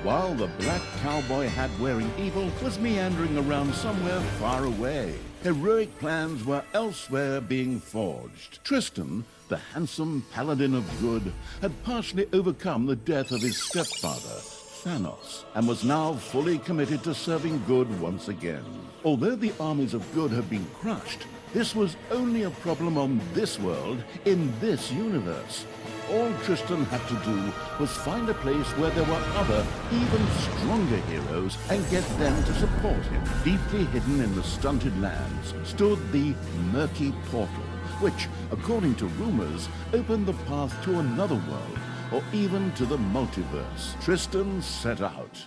while the black cowboy hat-wearing evil was meandering around somewhere far away. Heroic plans were elsewhere being forged. Tristan, the handsome paladin of good, had partially overcome the death of his stepfather, Thanos, and was now fully committed to serving good once again. Although the armies of good have been crushed, this was only a problem on this world, in this universe. All Tristan had to do was find a place where there were other, even stronger heroes and get them to support him. Deeply hidden in the stunted lands stood the Murky Portal, which, according to rumors, opened the path to another world, or even to the multiverse. Tristan set out.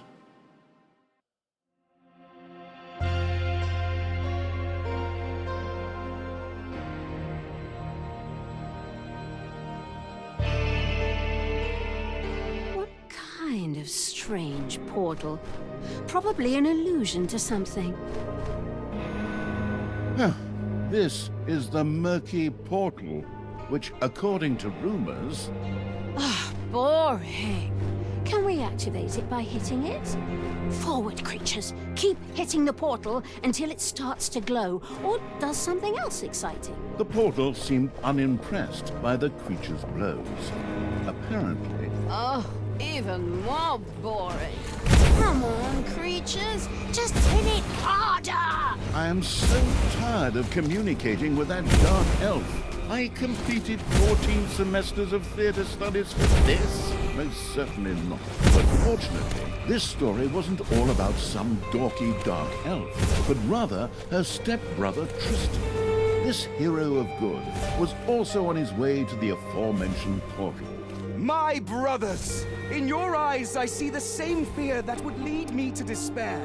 Kind of strange portal. Probably an allusion to something. This is the Murky Portal, which, according to rumors... Boring. Can we activate it by hitting it? Forward, creatures. Keep hitting the portal until it starts to glow, or does something else exciting. The portal seemed unimpressed by the creature's blows. Apparently... Even more boring. Come on, creatures. Just hit it harder! I am so tired of communicating with that dark elf. I completed 14 semesters of theater studies for this? Most certainly not. But fortunately, this story wasn't all about some dorky dark elf, but rather her stepbrother Tristan. This hero of good was also on his way to the aforementioned portal. My brothers! In your eyes, I see the same fear that would lead me to despair.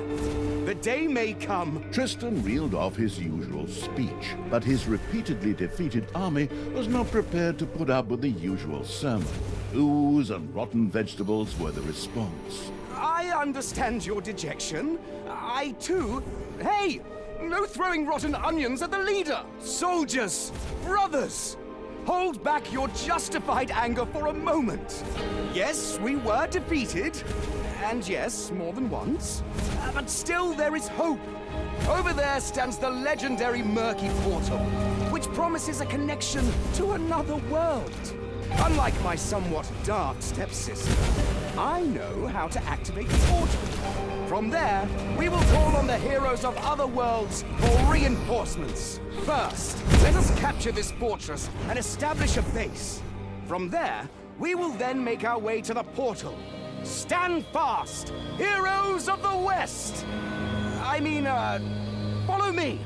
The day may come. Tristan reeled off his usual speech, but his repeatedly defeated army was not prepared to put up with the usual sermon. Ooze and rotten vegetables were the response. I understand your dejection. I too... Hey! No throwing rotten onions at the leader! Soldiers! Brothers! Hold back your justified anger for a moment. Yes, we were defeated. And yes, more than once. But still there is hope. Over there stands the legendary Murky Portal, which promises a connection to another world. Unlike my somewhat dark stepsister, I know how to activate the portal. From there, we will call on the heroes of other worlds for reinforcements. First, let us capture this fortress and establish a base. From there, we will then make our way to the portal. Stand fast, heroes of the West! Follow me!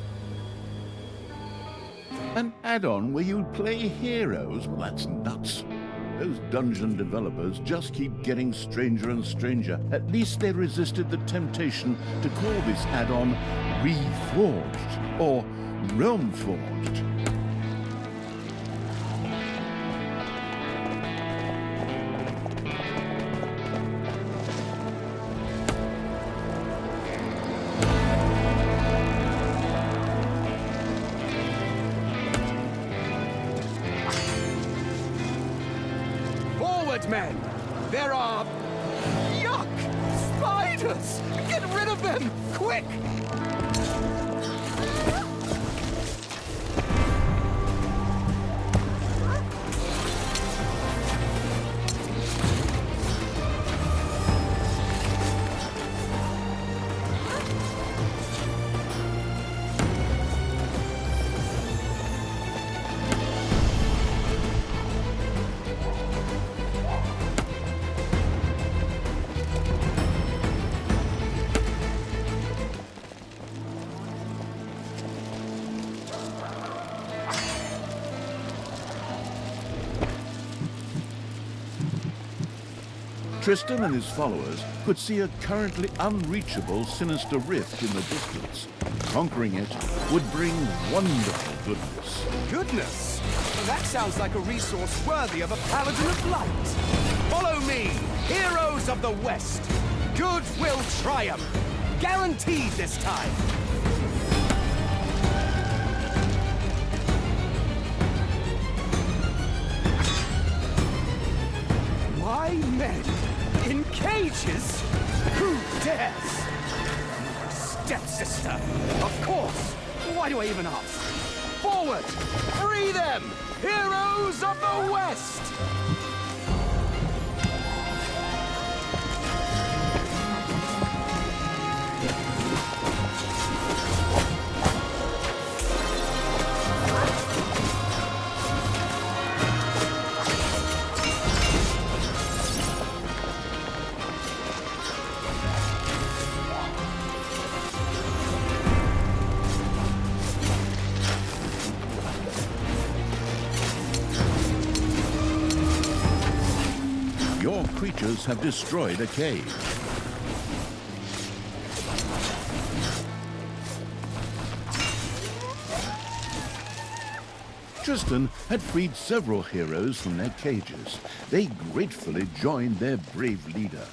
An add-on where you play heroes? Well, that's nuts. Those dungeon developers just keep getting stranger and stranger. At least they resisted the temptation to call this add-on Reforged or Realmforged. Men, there are... Yuck! Spiders! Get rid of them! Quick! Tristan and his followers could see a currently unreachable sinister rift in the distance. Conquering it would bring wonderful goodness. Goodness? That sounds like a resource worthy of a paladin of light. Follow me, heroes of the West. Good will triumph. Guaranteed this time. Why, men? In cages? Who dares? My stepsister! Of course! Why do I even ask? Forward! Free them! Heroes of the West! Your creatures have destroyed a cave. Tristan had freed several heroes from their cages. They gratefully joined their brave leader.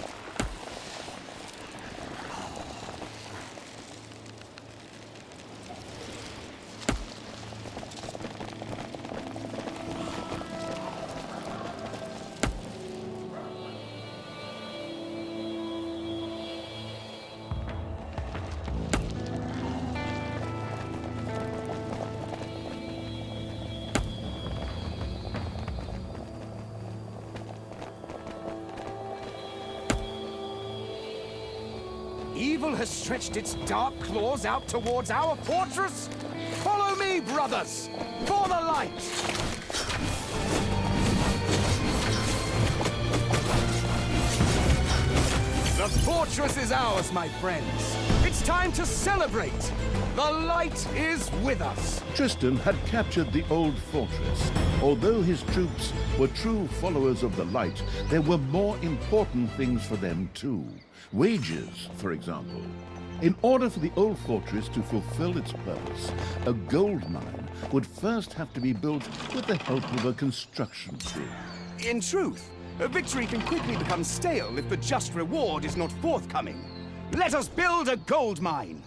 Evil has stretched its dark claws out towards our fortress? Follow me, brothers! For the light! The fortress is ours, my friends. It's time to celebrate! The light is with us! Tristan had captured the old fortress. Although his troops were true followers of the light, there were more important things for them too. Wages, for example. In order for the old fortress to fulfill its purpose, a gold mine would first have to be built with the help of a construction crew. In truth, a victory can quickly become stale if the just reward is not forthcoming. Let us build a gold mine!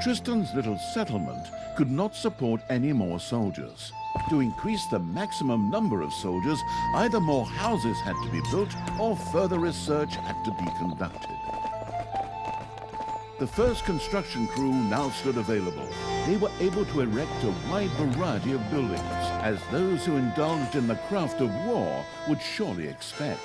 Tristan's little settlement could not support any more soldiers. To increase the maximum number of soldiers, either more houses had to be built or further research had to be conducted. The first construction crew now stood available. They were able to erect a wide variety of buildings, as those who indulged in the craft of war would surely expect.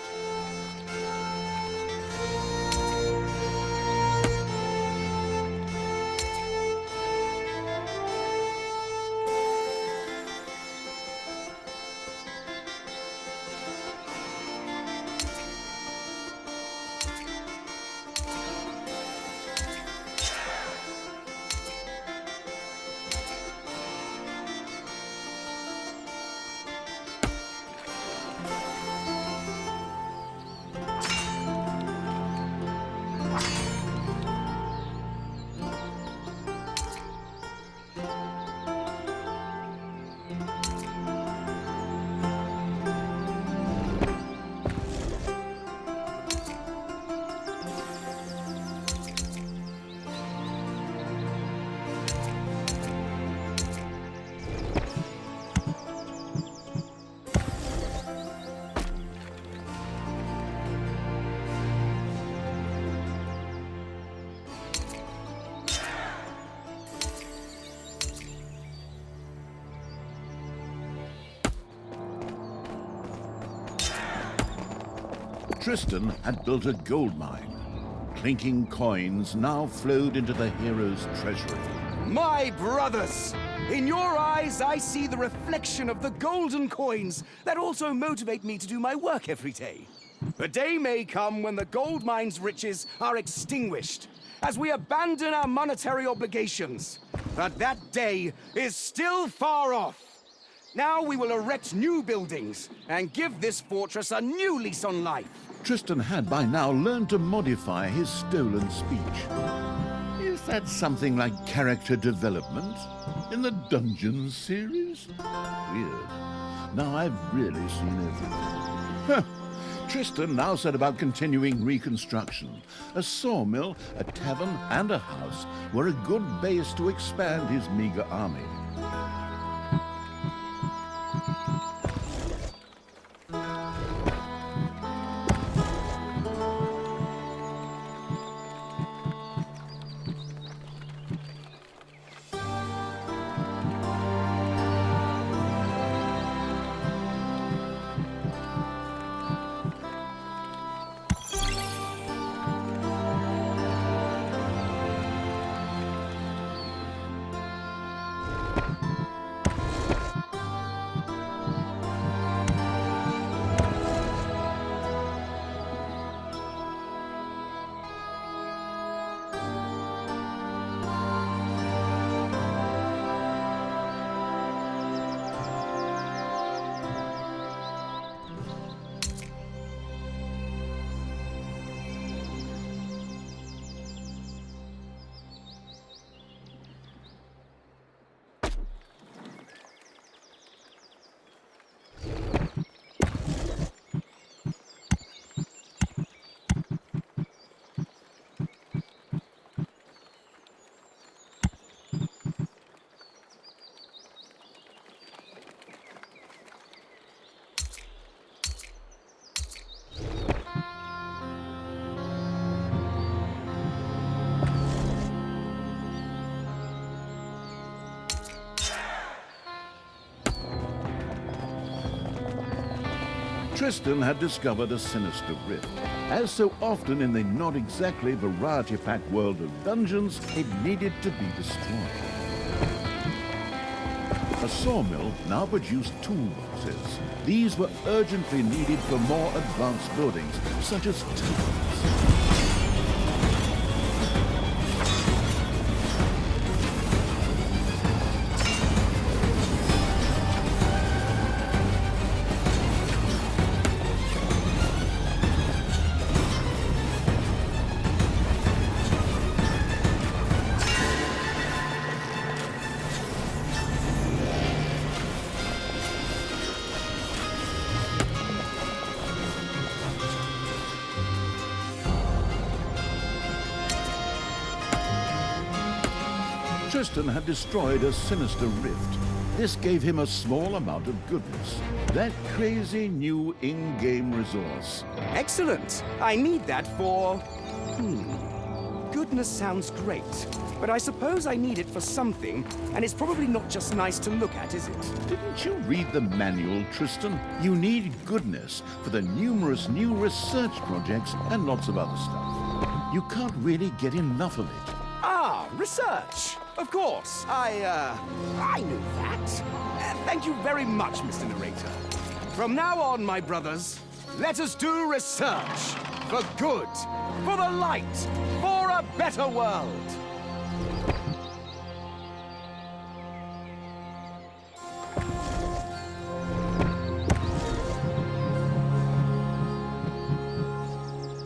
Tristan had built a gold mine. Clinking coins now flowed into the hero's treasury. My brothers! In your eyes, I see the reflection of the golden coins that also motivate me to do my work every day. A day may come when the gold mine's riches are extinguished, as we abandon our monetary obligations. But that day is still far off. Now we will erect new buildings and give this fortress a new lease on life. Tristan had by now learned to modify his stolen speech. Is that something like character development in the Dungeons series? Weird. Now I've really seen everything. Huh. Tristan now set about continuing reconstruction. A sawmill, a tavern, and a house were a good base to expand his meager army. Tristan had discovered a sinister rift. As so often in the not exactly variety-packed world of dungeons, it needed to be destroyed. A sawmill now produced toolboxes. These were urgently needed for more advanced buildings, such as towers. Tristan had destroyed a sinister rift. This gave him a small amount of goodness. That crazy new in-game resource. Excellent! I need that for... Goodness sounds great, but I suppose I need it for something, and it's probably not just nice to look at, is it? Didn't you read the manual, Tristan? You need goodness for the numerous new research projects and lots of other stuff. You can't really get enough of it. Ah, research! Of course, I knew that. Thank you very much, Mr. Narrator. From now on, my brothers, let us do research. For good, for the light, for a better world.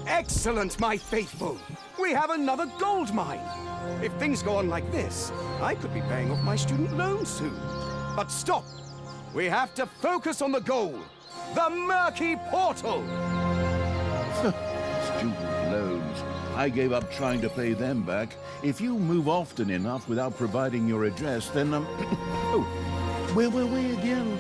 Excellent, my faithful. We have another gold mine. If things go on like this, I could be paying off my student loans soon. But stop! We have to focus on the goal. The Murky Portal! Student loans. I gave up trying to pay them back. If you move often enough without providing your address, then, oh, where were we again?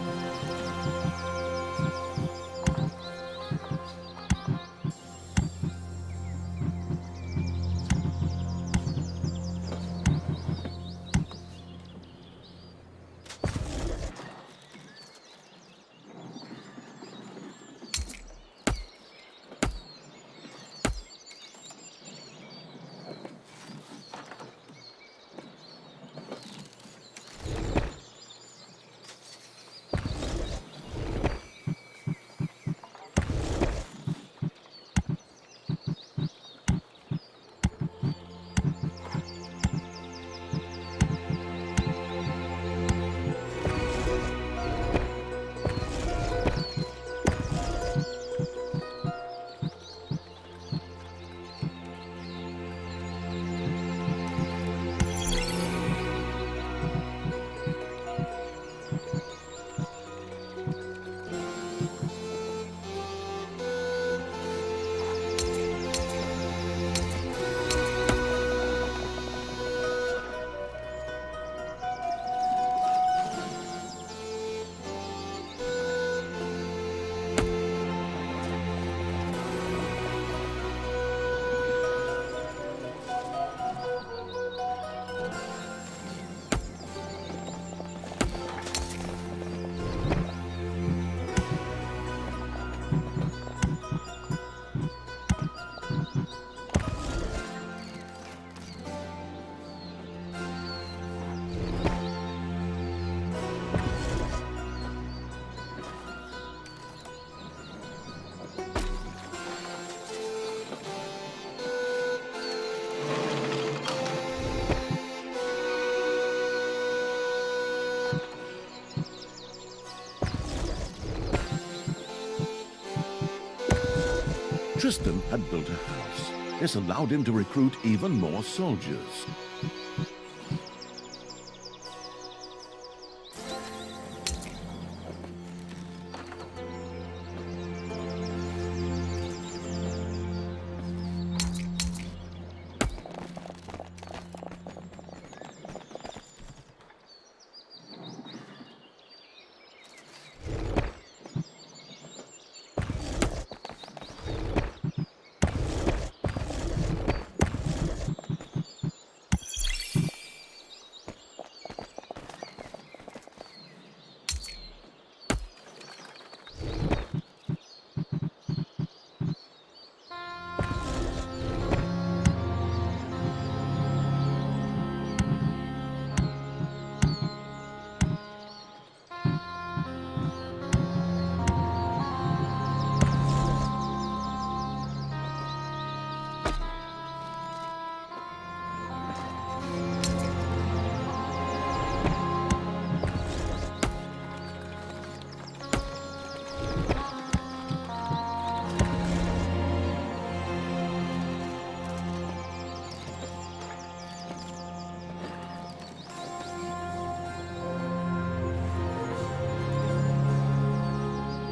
Tristan had built a house. This allowed him to recruit even more soldiers.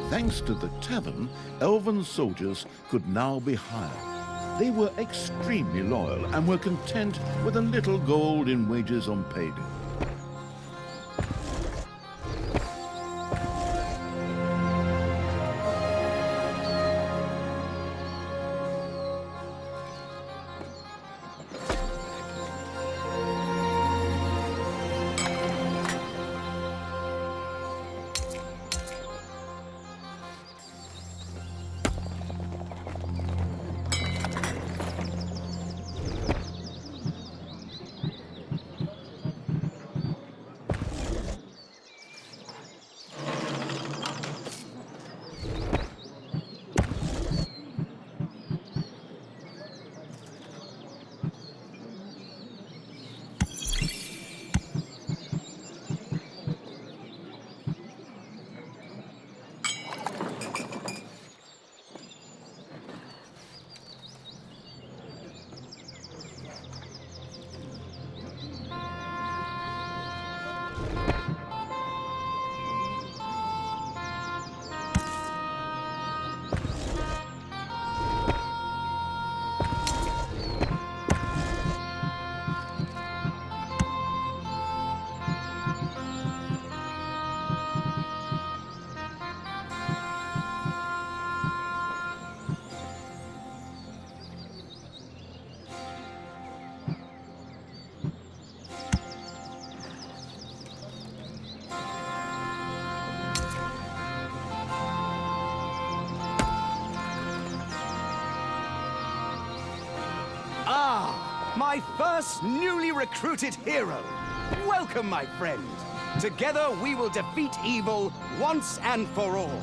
Thanks to the tavern, elven soldiers could now be hired. They were extremely loyal and were content with a little gold in wages on payday. My first newly recruited hero. Welcome, my friend. Together we will defeat evil once and for all.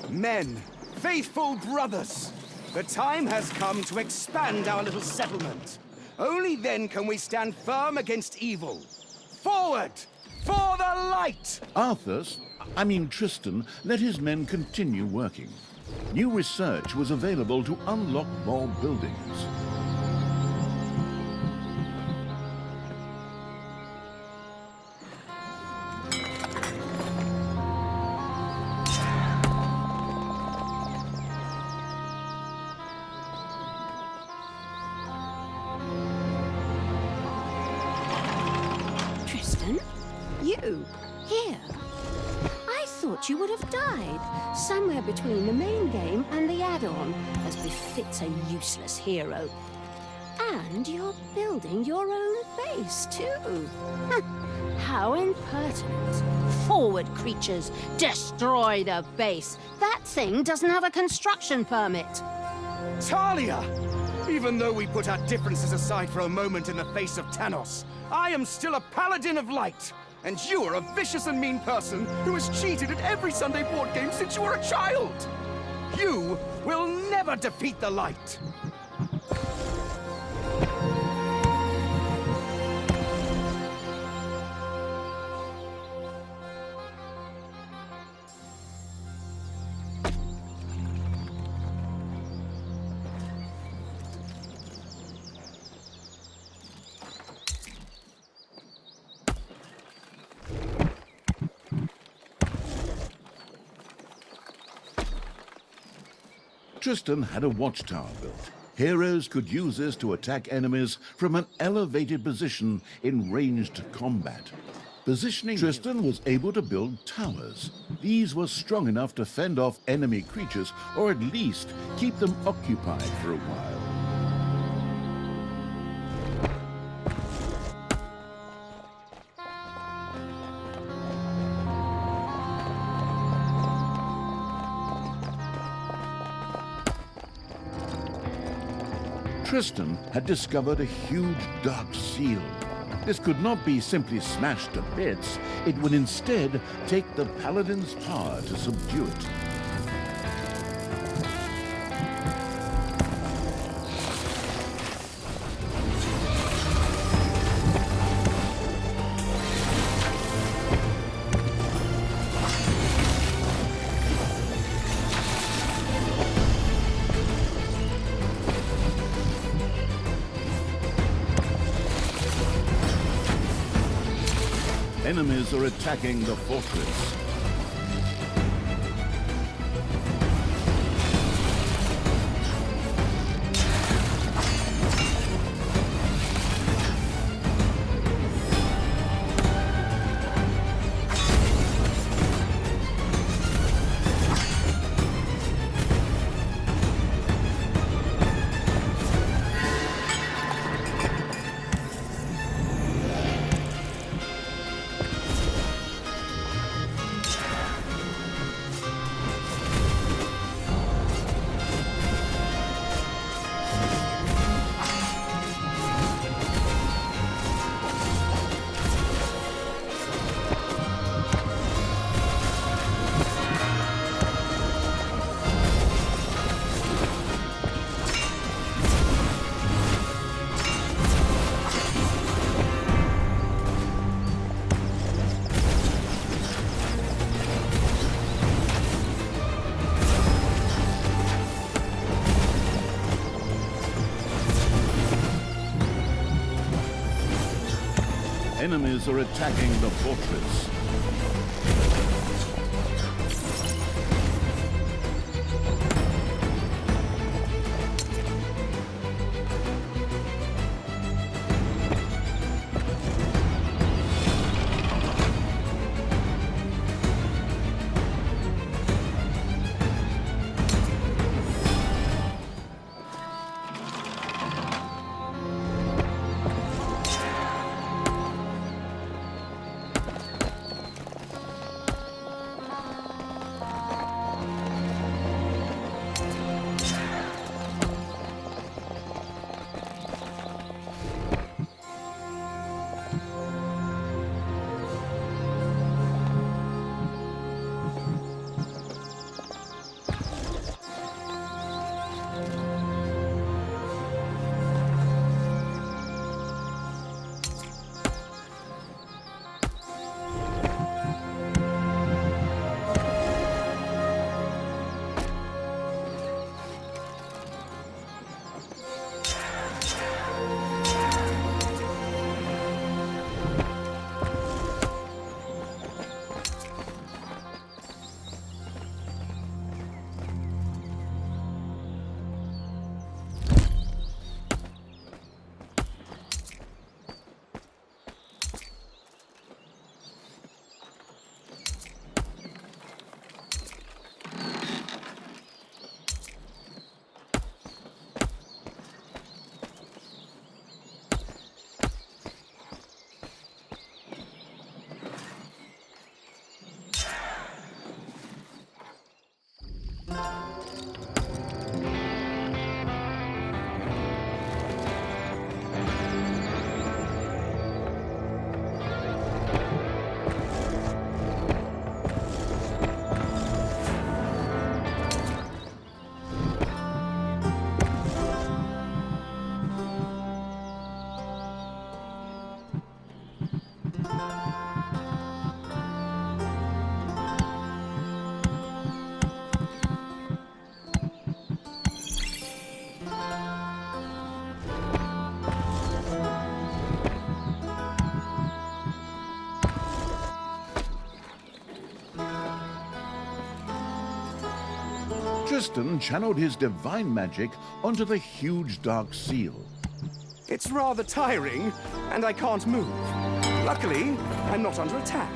Men, faithful brothers, the time has come to expand our little settlement. Only then can we stand firm against evil. Forward! For the light! Tristan let his men continue working. New research was available to unlock more buildings. You? Here? I thought you would have died, somewhere between the main game and the add-on, as befits a useless hero. And you're building your own base, too. How impertinent. Forward, creatures. Destroy the base. That thing doesn't have a construction permit. Thalya! Even though we put our differences aside for a moment in the face of Thanos, I am still a paladin of light. And you are a vicious and mean person who has cheated at every Sunday board game since you were a child. You will never defeat the light. Tristan had a watchtower built. Heroes could use this to attack enemies from an elevated position in ranged combat. Positioning Tristan was able to build towers. These were strong enough to fend off enemy creatures, or at least keep them occupied for a while. Tristan had discovered a huge dark seal. This could not be simply smashed to bits. It would instead take the paladin's power to subdue it. Enemies are attacking the fortress. Enemies are attacking the fortress. Tristan channeled his divine magic onto the huge dark seal. It's rather tiring, and I can't move. Luckily, I'm not under attack.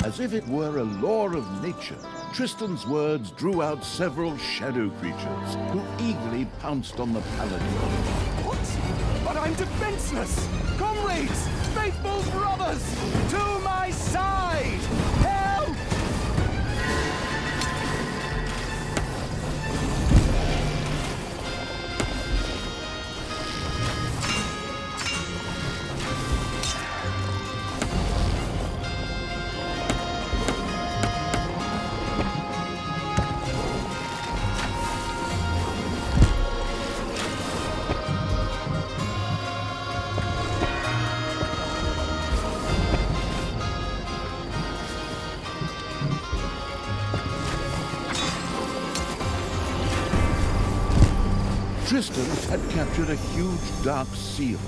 As if it were a law of nature, Tristan's words drew out several shadow creatures who eagerly pounced on the paladin. What? But I'm defenseless! Comrades! Faithful brothers! To my side! Help! Tristan had captured a huge dark seal.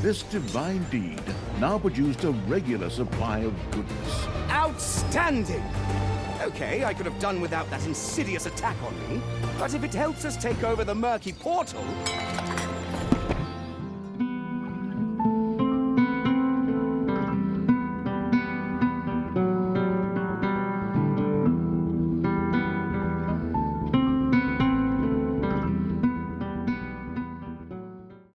This divine deed now produced a regular supply of goodness. Outstanding! Okay, I could have done without that insidious attack on me, but if it helps us take over the Murky Portal...